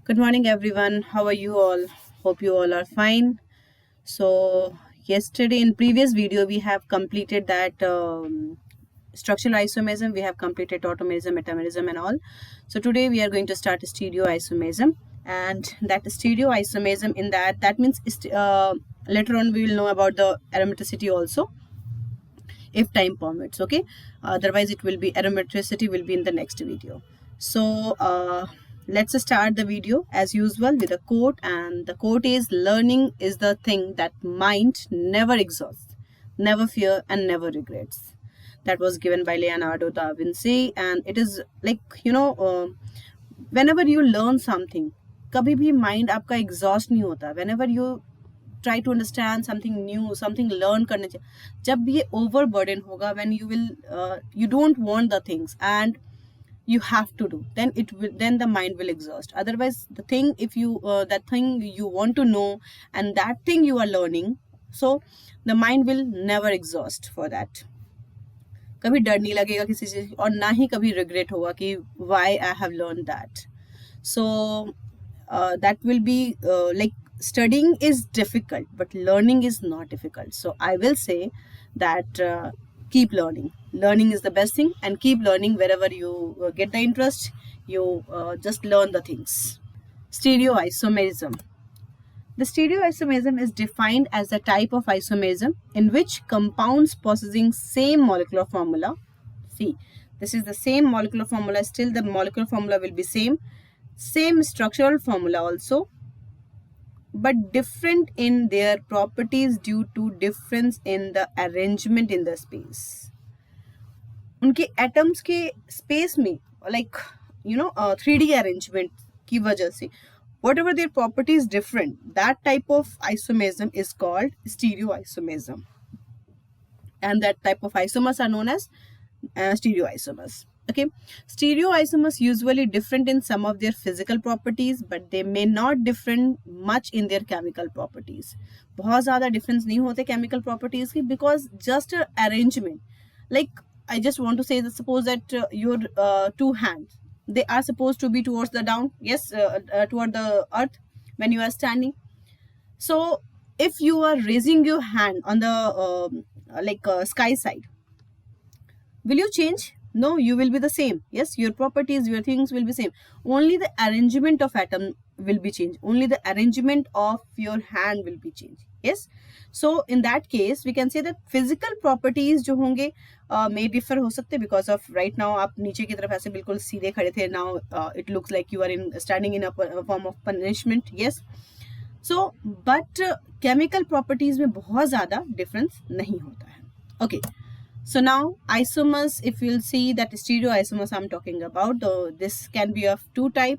Good morning, everyone. How are you all? Hope you all are fine. So, yesterday in previous video, we have completed that structural isomerism. We have completed automerism, metamerism, and all. So today we are going to start stereoisomerism, and that stereoisomerism that means later on we will know about the aromaticity also if time permits. Okay, otherwise it will be aromaticity will be in the next video. So let's start the video as usual with a quote, and the quote is, learning is the thing that mind never exhausts, never fear, and never regrets. That was given by Leonardo da Vinci, and it is like, whenever you learn something, कभी भी mind आपका exhaust नहीं होता. Whenever you try to understand something new, something learn करने जब ये overburden होगा, when you will you don't want the things and you have to do, then the mind will exhaust. Otherwise the thing, if you that thing you want to know and that thing you are learning, so the mind will never exhaust for that. कभी डर नहीं लगेगा किसी चीज, और ना ही कभी regret होगा कि why I have learned that. So that will be like, studying is difficult but learning is not difficult. So I will say that keep learning is the best thing, and keep learning. Wherever you get the interest, you just learn the things. Stereoisomerism. The stereoisomerism is defined as a type of isomerism in which compounds possessing same molecular formula. See, this is the same molecular formula, still the molecular formula will be same structural formula also, but different in their properties due to difference in the arrangement in the space. उनके atoms के space में, like, 3D arrangement की वजह से, whatever their property is different, that type of isomerism is called stereoisomerism, and that type of isomers are known as stereoisomers. Okay, stereoisomers usually different in some of their physical properties, but they may not different much in their chemical properties. बहुत ज़्यादा difference नहीं होते chemical properties की, because just arrangement. Like, I just want to say that suppose that your two hands, they are supposed to be towards the down, yes, toward the earth when you are standing. So if you are raising your hand on the sky side, will you change? No, you will be the same. Yes, your properties, your things will be same. Only the arrangement of atom will be changed. Only the arrangement of your hand will be changed. Yes. So in that case, we can say that physical properties जो होंगे may differ हो सकते, because of right now आप नीचे की तरफ ऐसे बिल्कुल सीधे खड़े थे. Now it looks like you are standing in a form of punishment. Yes. So but chemical properties में बहुत ज़्यादा difference नहीं होता है. Okay. So now isomers, if you'll see that stereoisomers I'm talking about, though this can be of two type: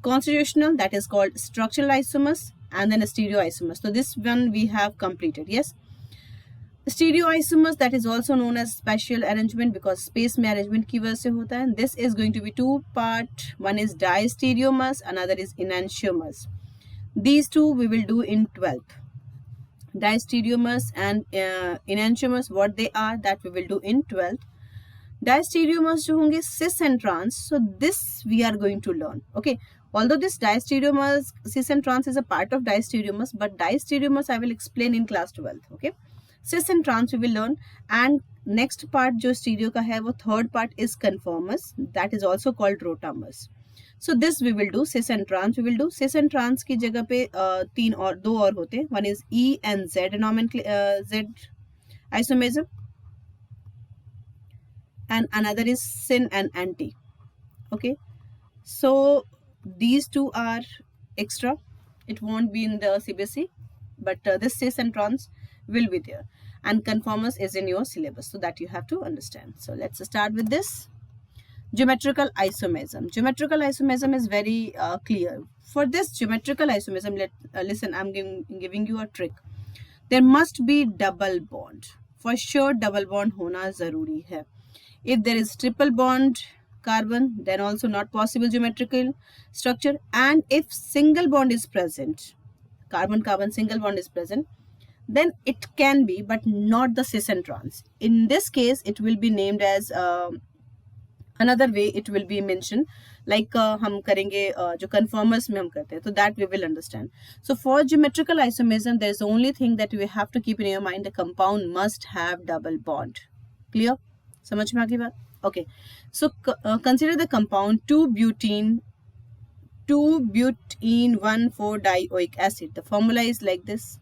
constitutional, that is called structural isomers, and then stereoisomers. So this one we have completed. Yes, stereoisomers, that is also known as spatial arrangement, because space में arrangement की वजह से होता है. This is going to be two part. One is diastereomers, another is enantiomers. These two we will do in 12th. Diastereomers and enantiomers, what they are, that we will do in 12th. Diastereomers जो होंगे cis and trans, so this we are going to learn. Okay, although this diastereomers, cis and trans is a part of diastereomers, but diastereomers I will explain in class 12th. Okay, cis and trans we will learn, and next part जो stereo का है वो third part is conformers, that is also called rotamers. So this we will do. Cis and trans we will do. Cis and trans की जगह पे दो और होते हैं. One is E and Z Z isomerism, and another is syn and anti. Okay, so these two are extra. It won't be in the CBSE, but this cis and trans will be there, and conformers is in your syllabus, so that you have to understand. So let's start with this. Geometrical isomerism. Geometrical isomerism is very clear. For this geometrical isomerism, listen, I'm giving you a trick. There must be double bond. For sure, double bond hona zaruri hai. If there is triple bond carbon, then also not possible geometrical structure. And if single bond is present, carbon-carbon single bond is present, then it can be, but not the cis and trans. In this case, it will be named as another way it will be mentioned, like हम करेंगे जो conformers में हम करते हैं, so that we will understand. So for geometrical isomerism there is the only thing that we have to keep in your mind, the compound must have double bond. Clear? समझ में आ गई बात? Okay, so consider the compound 2-butene 1,4-dioic acid. The formula is like this.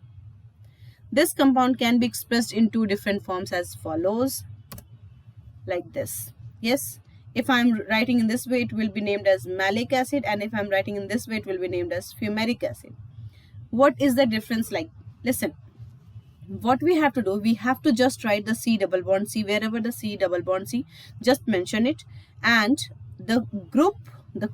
This compound can be expressed in two different forms as follows, like this. Yes, if I'm writing in this way, it will be named as malic acid, and if I'm writing in this way, it will be named as fumaric acid. What is the difference like? Listen, what we have to do, we have to just write the C double bond C, wherever the C double bond C, just mention it, and the group, the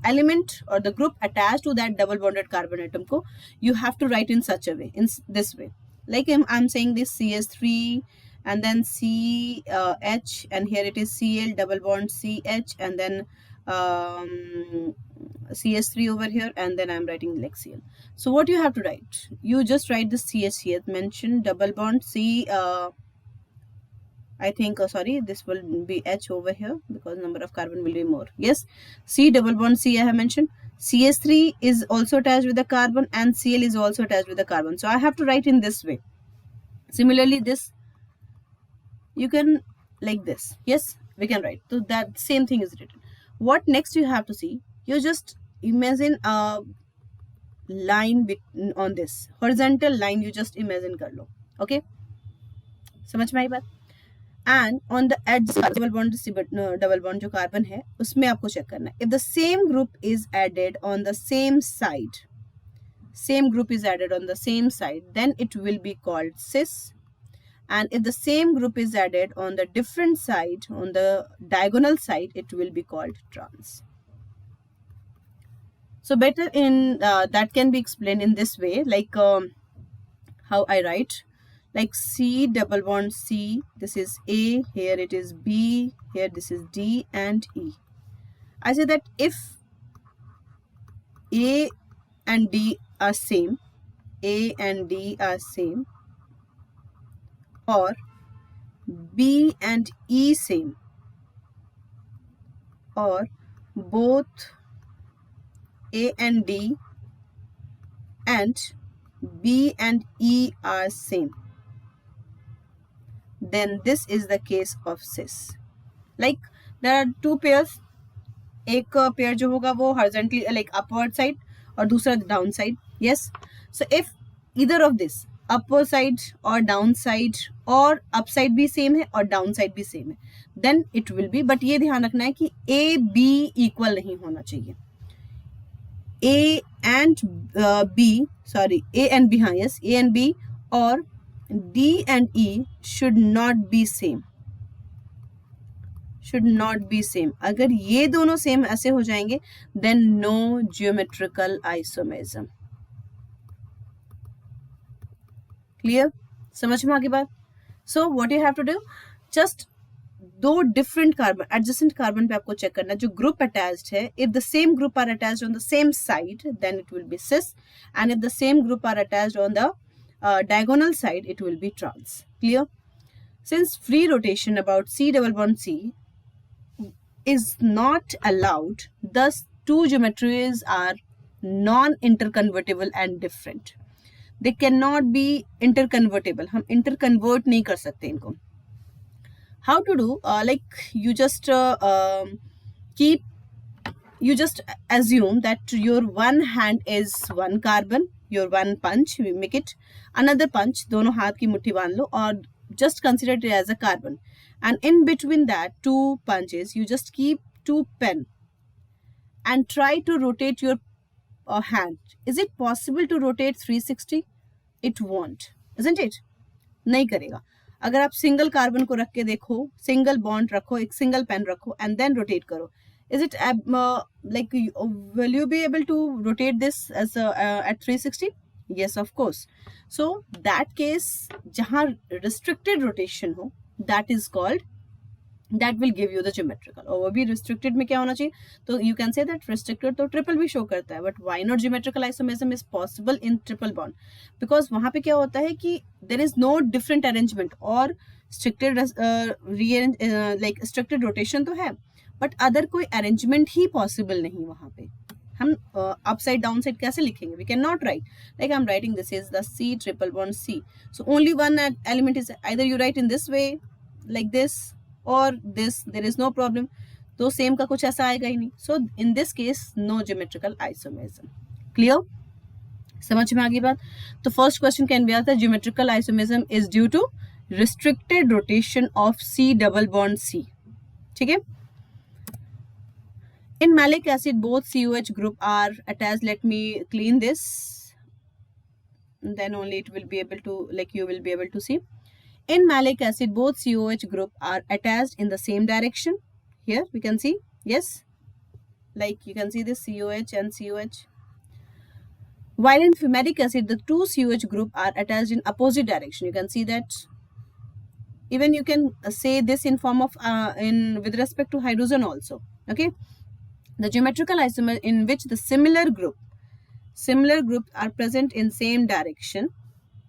element or the group attached to that double bonded carbon atom ko, you have to write in such a way, in this way. Like I'm saying this CH3 and then CH, and here it is Cl double bond CH, and then CH3 over here, and then I'm writing like Cl. So what you have to write, you just write the CH here, mention double bond C, I think, sorry, this will be H over here because number of carbon will be more. Yes, C double bond C I have mentioned. CH3 is also attached with the carbon, and Cl is also attached with the carbon. So I have to write in this way. Similarly, this you can like this. Yes, we can write. So that same thing is written. What next you have to see? You just imagine a line on this horizontal line. You just imagine कर लो. Okay? समझ में आई बात? And on the edge double bond जो carbon है उसमें आपको check करना है. If the same group is added on the same side, then it will be called cis. And if the same group is added on the different side, on the diagonal side, it will be called trans. So better in that can be explained in this way, like how I write, like C double bond C, this is A, here it is B, here this is D and E. I say that if A and D are same, or B and E same, or both A and D and B and E are same, then this is the case of cis. Like there are two pairs, एक pair जो होगा वो horizontally like upward side और दूसरा down side. Yes, so if either of this upward side or down side और upside भी same है और down side भी same है, then it will be, but ये ध्यान रखना है कि A B equal नहीं होना चाहिए. A and B, sorry, A and B, हाँ yes, A and B और D and E should not be same. अगर ये दोनों सेम ऐसे हो जाएंगे, then no geometrical isomerism. Clear? समझ में आ गई बात? So what you have to do, just दो different carbon, adjacent carbon पे आपको check करना जो group attached है. If the same group are attached on the same side, then it will be cis, and if the same group are attached on the diagonal side, it will be trans. Clear? Since free rotation about C double bond C is not allowed, thus two geometries are non-interconvertible and different. They cannot be interconvertible. हम interconvert नहीं कर सकते इनको. How to do? Like you just you just assume that your one hand is one carbon, your one punch, we make it another punch, दोनों हाथ की मुट्ठी बांध लो और just consider it as a carbon, and in between that two punches you just keep two pen and try to rotate your hand. Is it possible to rotate 360? It won't, isn't it? नहीं करेगा. अगर आप single carbon को रख के देखो, single bond रखो, एक सिंगल पेन रखो एंड देन रोटेट करो, is it like will you be able to rotate this as at 360? Yes, of course. So that case जहाँ restricted rotation हो, that is called, that will give you the geometrical. और वो भी restricted में क्या होना चाहिए? तो you can say that restricted तो triple भी show करता है, but why not geometrical isomerism is possible in triple bond? Because वहाँ पे क्या होता है कि there is no different arrangement, और स्ट्रिक्टेड लाइक स्ट्रिक्टेड रोटेशन तो है, बट अदर कोई अरेंजमेंट ही पॉसिबल नहीं वहाँ पे. हम अपसाइड डाउन साइड कैसे लिखेंगे? We can not write like I am writing this is the C triple bond C. So only one element is either you write in this way like this or this, there is no problem. तो same का कुछ ऐसा आएगा ही नहीं. So in this case no geometrical isomerism. Clear? समझ में आ गई बात? तो फर्स्ट क्वेश्चन कैन बी आता है geometrical isomerism is due to restricted rotation of C double bond C. ठीक है. In malic acid, both COH group are attached. Let me clean this. Then only it will be able to, like you will be able to see. In malic acid, both COH group are attached in the same direction. Here we can see, yes, like you can see this COH and COH. While in fumaric acid, the two COH group are attached in opposite direction. You can see that. Even you can say this in form of with respect to hydrogen also. Okay. The geometrical isomer in which the similar groups are present in same direction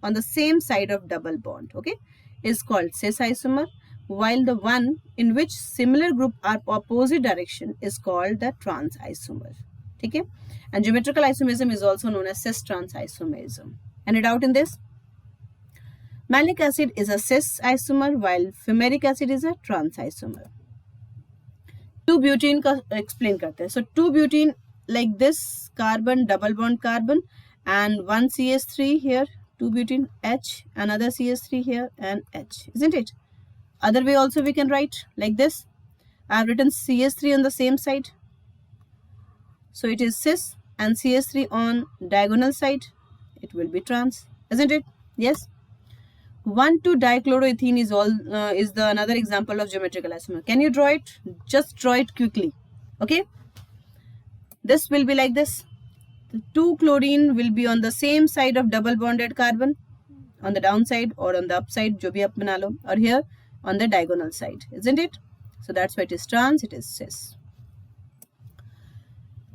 on the same side of double bond, okay, is called cis isomer, while the one in which similar group are opposite direction is called the trans isomer. Okay. And geometrical isomerism is also known as cis trans isomerism. Any doubt in this? Malic acid is a cis isomer while fumaric acid is a trans isomer. 2-butene का explain करते हैं. So 2-butene like this carbon double bond carbon and one CH3 here, 2-butene H, another CH3 here and H, isn't it? Other way also we can write like this. I have written CH3 on the same side, so it is cis, and CH3 on diagonal side, it will be trans, isn't it? Yes. 1,2-dichloroethene is the another example of geometrical isomer. Can you draw it? Just draw it quickly. Okay. This will be like this. The 2-chlorine will be on the same side of double bonded carbon, on the downside or on the upside, जो भी आप बना लो, or here on the diagonal side, isn't it? So that's why it is trans, it is cis.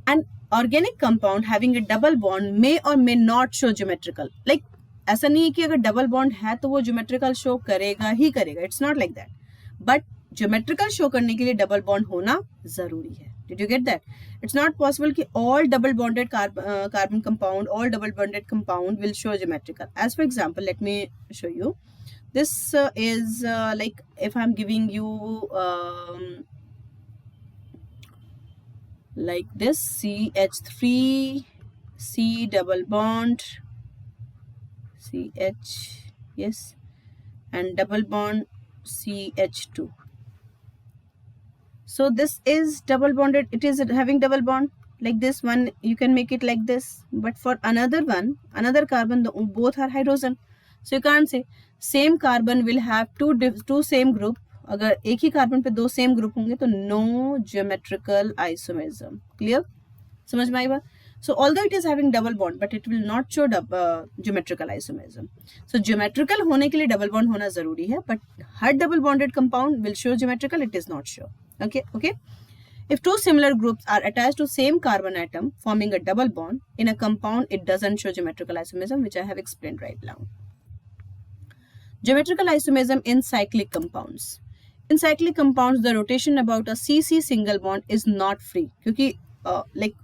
An organic compound having a double bond may or may not show geometrical. Like ऐसा नहीं है कि अगर double bond है तो वो geometrical show करेगा ही करेगा. It's not like that. But geometrical show करने के लिए डबल बॉन्ड होना जरूरी है. Did you get that? It's not possible कि all double bonded carbon compound, all double bonded compound will show geometrical. As for example, let me show you. This is like if I am giving you like this CH3 C double bond CH, yes, and double bond CH2. So this is double bonded, it is having double bond like this one. You can make it like this, but for another one, another carbon, both are hydrogen, so you can't say same carbon will have two same group. अगर एक ही carbon पे दो same group होंगे तो no geometrical isomerism. Clear? समझ में आई बात? So although it is having double bond, but it will not show geometrical isomerism. So geometrical होने के लिए double bond होना जरूरी है, but her double bonded compound will show geometrical, it is not sure. Okay, okay. If two similar groups are attached to same carbon atom forming a double bond in a compound, it doesn't show geometrical isomerism, which I have explained right now. Geometrical isomerism in cyclic compounds. In cyclic compounds, the rotation about a CC single bond is not free. क्योंकि like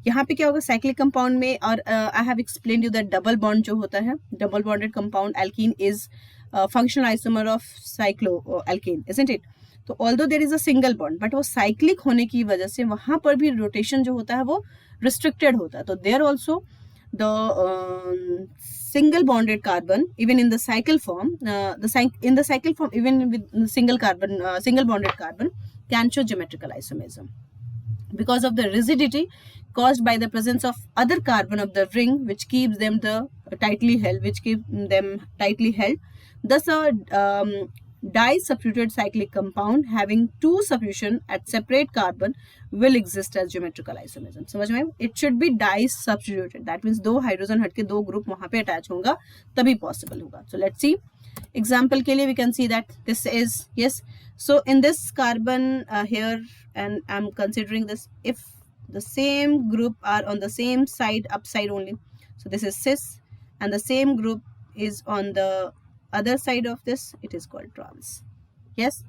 यहाँ पे क्या होगा cyclic compound में, और I have explained you that double bond जो होता है, double bonded compound alkene is functional isomer of cyclo alkene, isn't it? तो although there is a single bond, but वो साइक्लिक होने की वजह से वहां पर भी रोटेशन जो होता है वो रिस्ट्रिक्टेड होता है. तो there also the single bonded carbon even in the cycle form, in the cycle form even with single bonded carbon can show geometrical isomerism because of the rigidity caused by the presence of other carbon of the ring, which keeps them tightly held. Thus a disubstituted cyclic compound having two substitution at separate carbon will exist as geometrical isomerism. समझ में? It should be disubstituted. That means दो hydrogen हटके दो group वहां पे attach होगा तभी possible होगा. So let's see. Example के लिए we can see that this is, yes. So in this carbon here, and I'm considering this, if the same group are on the same side, upside only. So this is cis, and the same group is on the other side of this, it is called trans. Yes,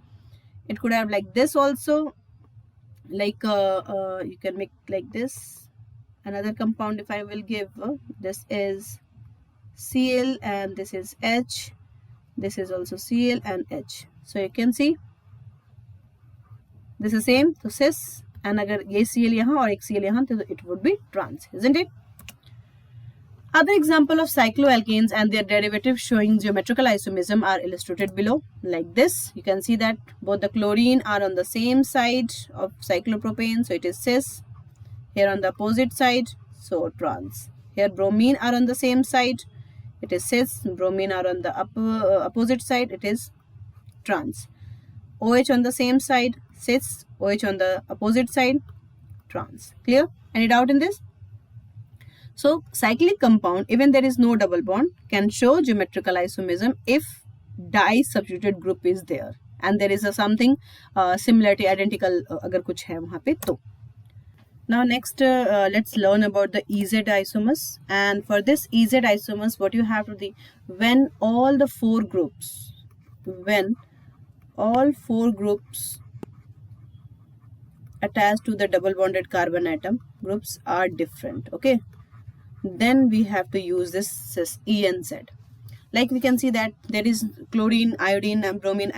it could have like this also, like you can make like this. Another compound, if I will give, this is Cl and this is H, this is also Cl and H. So you can see this is same, so cis, and agar ye Cl yahan aur ek Cl yahan, so it would be trans, isn't it? Other example of cycloalkanes and their derivatives showing geometrical isomerism are illustrated below, like this. You can see that both the chlorine are on the same side of cyclopropane, so it is cis. Here on the opposite side, so trans. Here bromine are on the same side, it is cis. Bromine are on the opposite side, it is trans. OH on the same side, cis. OH on the opposite side, trans. Clear? Any doubt in this? So cyclic compound, even there is no double bond, can show geometrical isomerism if di-substituted group is there and there is a something similarity, identical agar kuch hai wahan pe to. Now next let's learn about the EZ isomers, and for this EZ isomers what you have to do, when all four groups attached to the double bonded carbon atom groups are different, okay, then we have to use this ENZ. Like we can see that there is chlorine, iodine, and bromine,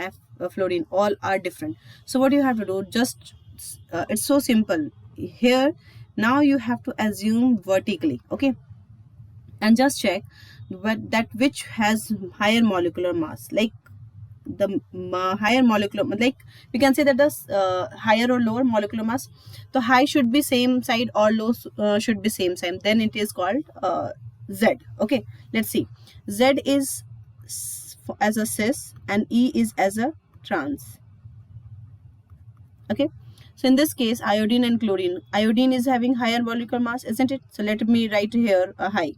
fluorine, all are different. So what you have to do, just it's so simple. Here now you have to assume vertically, okay, and just check that which has higher molecular mass. Like the higher molecular, like we can say that the higher or lower molecular mass, the high should be same side or low should be same side, then it is called Z. Okay, let's see. Z is as a cis and E is as a trans. Okay, so in this case iodine and chlorine, iodine is having higher molecular mass, isn't it? So let me write here a high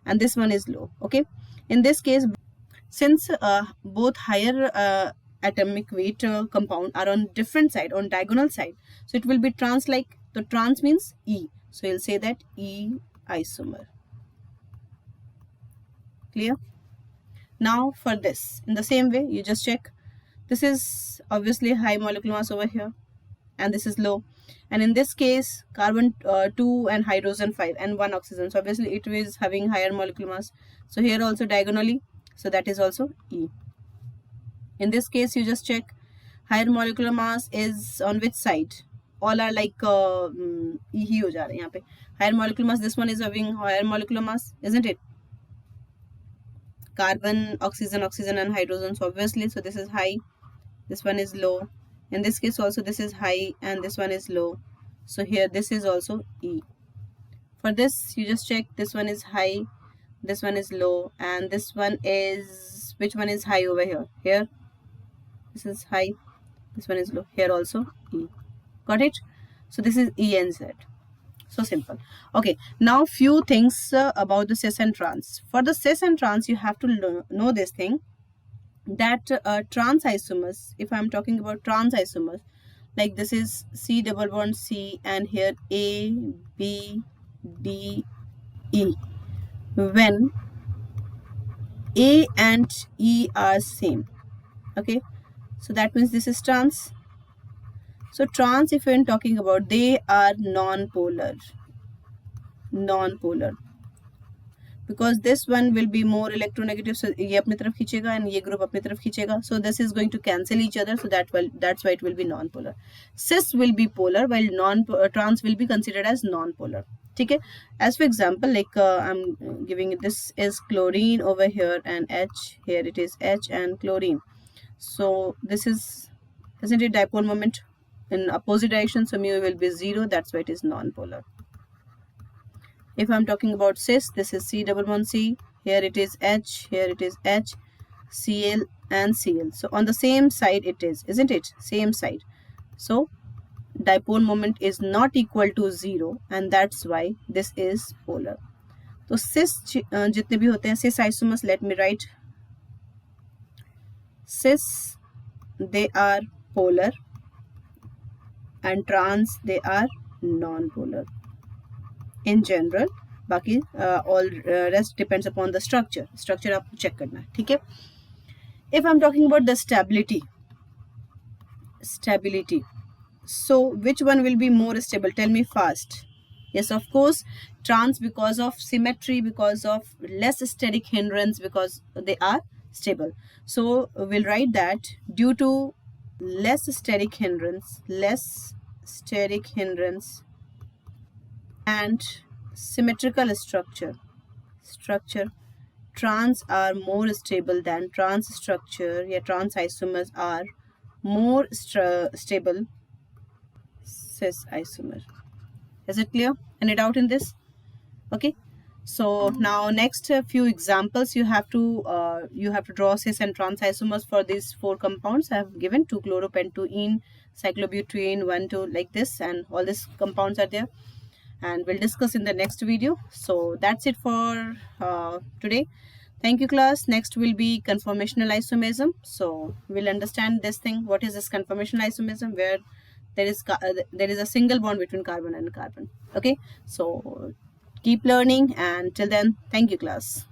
and this one is low. Okay, in this case, since both higher atomic weight compound are on different side, on diagonal side, so it will be trans. Like the trans means E, so you'll say that E isomer. Clear? Now for this, in the same way, you just check. This is obviously high molecular mass over here and this is low, and in this case carbon 2 and hydrogen 5 and 1 oxygen, so obviously it is having higher molecular mass, so here also diagonally, so that is also E. In this case you just check higher molecular mass is on which side, all are like E hi ho ja rahe hain yahan pe. Higher molecular mass, this one is having higher molecular mass, isn't it? Carbon, oxygen, oxygen and hydrogen, so obviously, so this is high, this one is low. In this case also this is high and this one is low, so here this is also E. For this you just check, this one is high, this one is low, and this one is, which one is high over here? Here this is high, this one is low, here also E. Got it? So this is E and Z. So simple. Okay, now few things about the cis and trans. For the cis and trans you have to know this thing, that trans isomers, if I'm talking about trans isomers, like this is C double bond C and here A, B, D, E. When A and E are same, okay, so that means this is trans. So trans, if we're talking about, they are non-polar, because this one will be more electronegative, so ye apni taraf khichega and ye group apni taraf khichega, so this is going to cancel each other, so that's why it will be non-polar. Cis will be polar while trans will be considered as non-polar. Okay, as for example, like I'm giving, this is chlorine over here and H, here it is H and chlorine, so this is, isn't it, dipole moment in opposite direction, so mu will be 0, that's why it is non-polar. If I'm talking about cis, this is C double bond C, here it is H, here it is H, Cl and Cl, so on the same side it is, isn't it, same side, so dipole moment is not equal to 0 and that's why this is polar. So cis jitne bhi hote hain cis isomers, let me write, cis they are polar and trans they are non-polar in general. बाकी all rest depends upon the structure. Structure आपको check करना है, ठीक है. If I'm talking about the stability, so which one will be more stable? Tell me fast. Yes, of course, trans, because of symmetry, because of less static hindrance, because they are stable. So we'll write that due to less static hindrance and symmetrical structure, trans are more stable than trans structure. Yeah, trans isomers are more stable cis isomer. Is it clear? Any doubt in this? Okay. So now next few examples, you have to draw cis and trans isomers for these four compounds I have given: 2-chloropentoene, cyclobutene, 1,2, like this, and all these compounds are there, and we'll discuss in the next video. So that's it for today. Thank you, class. Next will be conformational isomerism. So we'll understand this thing. What is this conformational isomerism? Where there is a single bond between carbon and carbon. Okay. So keep learning, and till then, thank you, class.